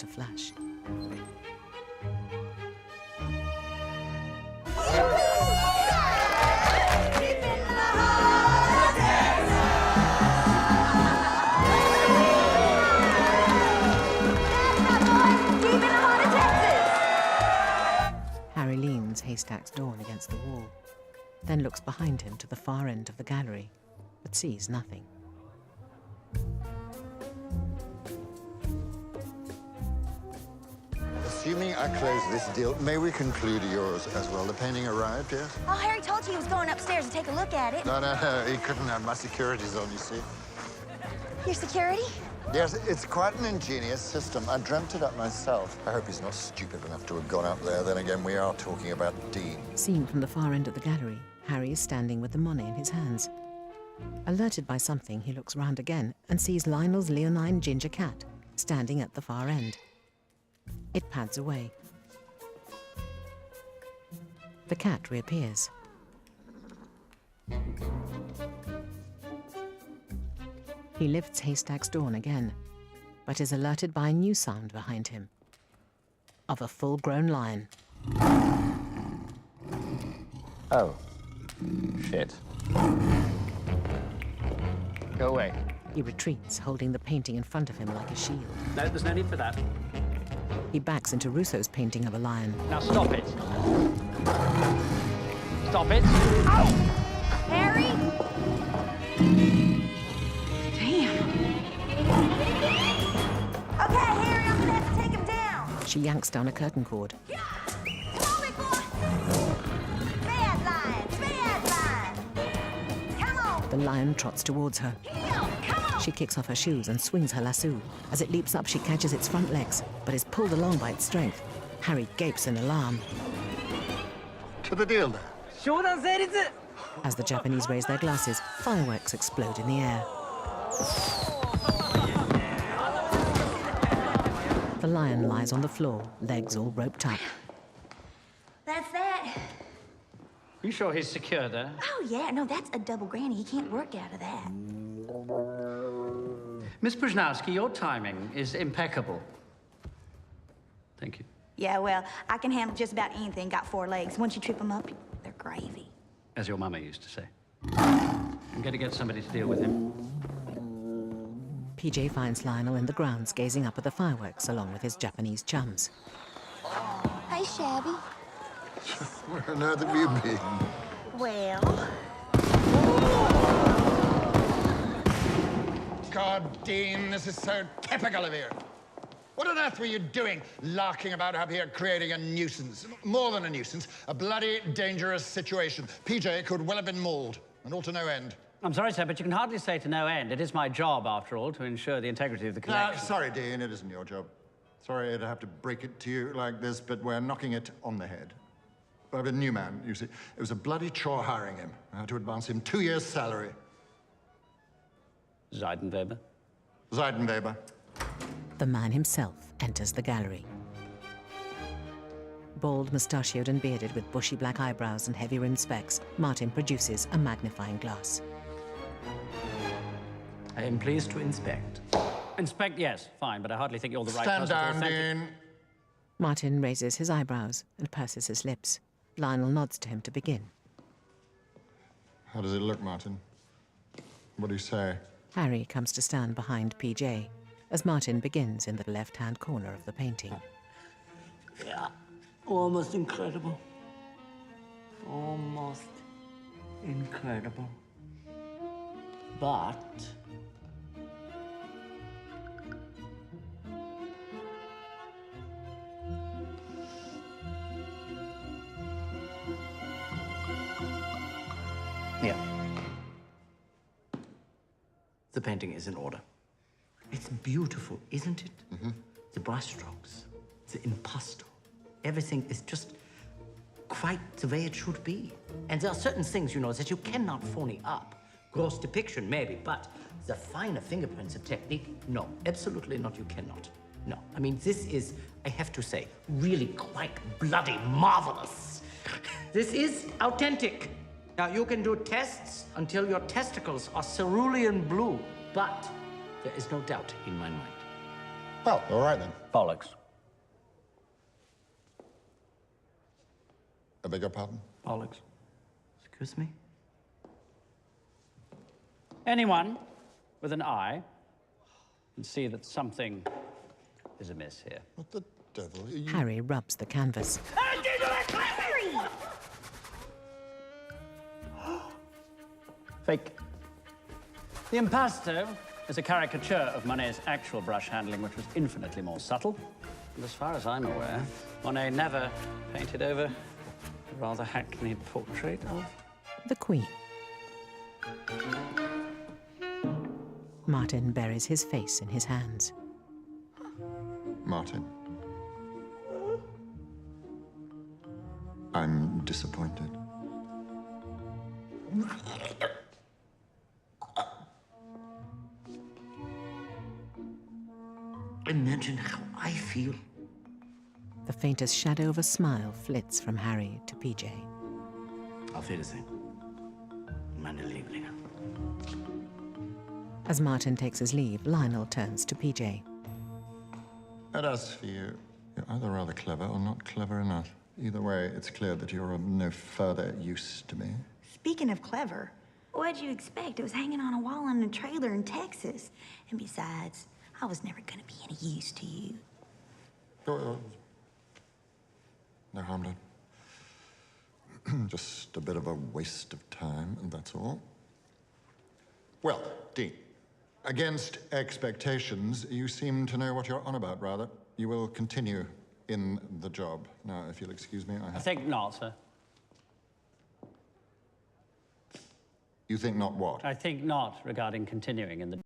to flash. Harry leans Haystack's Dawn against the wall, then looks behind him to the far end of the gallery, but sees nothing. Assuming I close this deal, may we conclude yours as well? The painting arrived, yes? Oh, Harry told you he was going upstairs to take a look at it. No, he couldn't have my securities on, you see. Your security? Yes, it's quite an ingenious system. I dreamt it up myself. I hope he's not stupid enough to have gone up there. Then again, we are talking about Dean. Seen from the far end of the gallery, Harry is standing with the money in his hands. Alerted by something, he looks round again and sees Lionel's leonine ginger cat standing at the far end. It pads away. The cat reappears. He lifts Haystack's Dawn again, but is alerted by a new sound behind him. Of a full-grown lion. Oh. Shit. Go away. He retreats, holding the painting in front of him like a shield. No, there's no need for that. He backs into Russo's painting of a lion. Now stop it. Stop it. Ow! Harry? Damn. Okay, Harry, I'm gonna have to take him down. She yanks down a curtain cord. Yeah! Come on, big boy! Bad lion! Come on! The lion trots towards her. Come on! She kicks off her shoes and swings her lasso. As it leaps up, she catches its front legs, but is pulled along by its strength. Harry gapes in alarm. To the deal, then. As the Japanese raise their glasses, fireworks explode in the air. The lion lies on the floor, legs all roped up. That's that. You sure he's secure there? Oh, yeah, no, that's a double granny. He can't work out of that. Miss Brzezinski, your timing is impeccable. Thank you. Yeah, well, I can handle just about anything. Got 4 legs. Once you trip them up, they're gravy. As your mama used to say. I'm going to get somebody to deal with him. PJ finds Lionel in the grounds, gazing up at the fireworks along with his Japanese chums. Hey, Shabby. Where on earth have you been? Well... God, Dean, this is so typical of you. What on earth were you doing, larking about up here, creating a nuisance? More than a nuisance, a bloody dangerous situation. PJ could well have been mauled, and all to no end. I'm sorry, sir, but you can hardly say to no end. It is my job, after all, to ensure the integrity of the collection. Sorry, Dean, it isn't your job. Sorry to have to break it to you like this, but we're knocking it on the head. I have a new man, you see. It was a bloody chore hiring him. I had to advance him 2 years' salary. Zeidenweber? Zeidenweber. The man himself enters the gallery. Bald, mustachioed and bearded with bushy black eyebrows and heavy-rimmed specs, Martin produces a magnifying glass. I am pleased to inspect. Inspect, yes, fine, but I hardly think you're the right Stand person to down, authentic- Dean. Martin raises his eyebrows and purses his lips. Lionel nods to him to begin. How does it look, Martin? What do you say? Harry comes to stand behind PJ as Martin begins in the left-hand corner of the painting. Yeah, almost incredible. Almost incredible. But... yeah. The painting is in order. It's beautiful, isn't it? Mm-hmm. The brushstrokes, the impasto, everything is just quite the way it should be. And there are certain things, you know, that you cannot phony up. Gross depiction, maybe, but the finer fingerprints and technique, no, absolutely not, you cannot. No, I mean, this is, I have to say, really quite bloody marvelous. This is authentic. Now, you can do tests until your testicles are cerulean blue, but there is no doubt in my mind. Well, all right then. Bollocks. I beg your pardon? Bollocks. Excuse me? Anyone with an eye can see that something is amiss here. What the devil? Are you... Harry rubs the canvas. Fake. The impasto is a caricature of Monet's actual brush handling, which was infinitely more subtle. And as far as I'm aware, Monet never painted over a rather hackneyed portrait of... The Queen. Martin buries his face in his hands. Martin. I'm disappointed. Imagine how I feel. The faintest shadow of a smile flits from Harry to PJ. Auf Wiedersehen. Meine Lieblinge. As Martin takes his leave, Lionel turns to PJ. And as for you, you're either rather clever or not clever enough. Either way, it's clear that you're of no further use to me. Speaking of clever, what'd you expect? It was hanging on a wall in a trailer in Texas. And besides, I was never gonna be any use to you. No harm done. Just a bit of a waste of time, and that's all. Well, Dean, against expectations, you seem to know what you're on about, rather. You will continue in the job. Now, if you'll excuse me, I think not, sir. You think not what? I think not regarding continuing in the...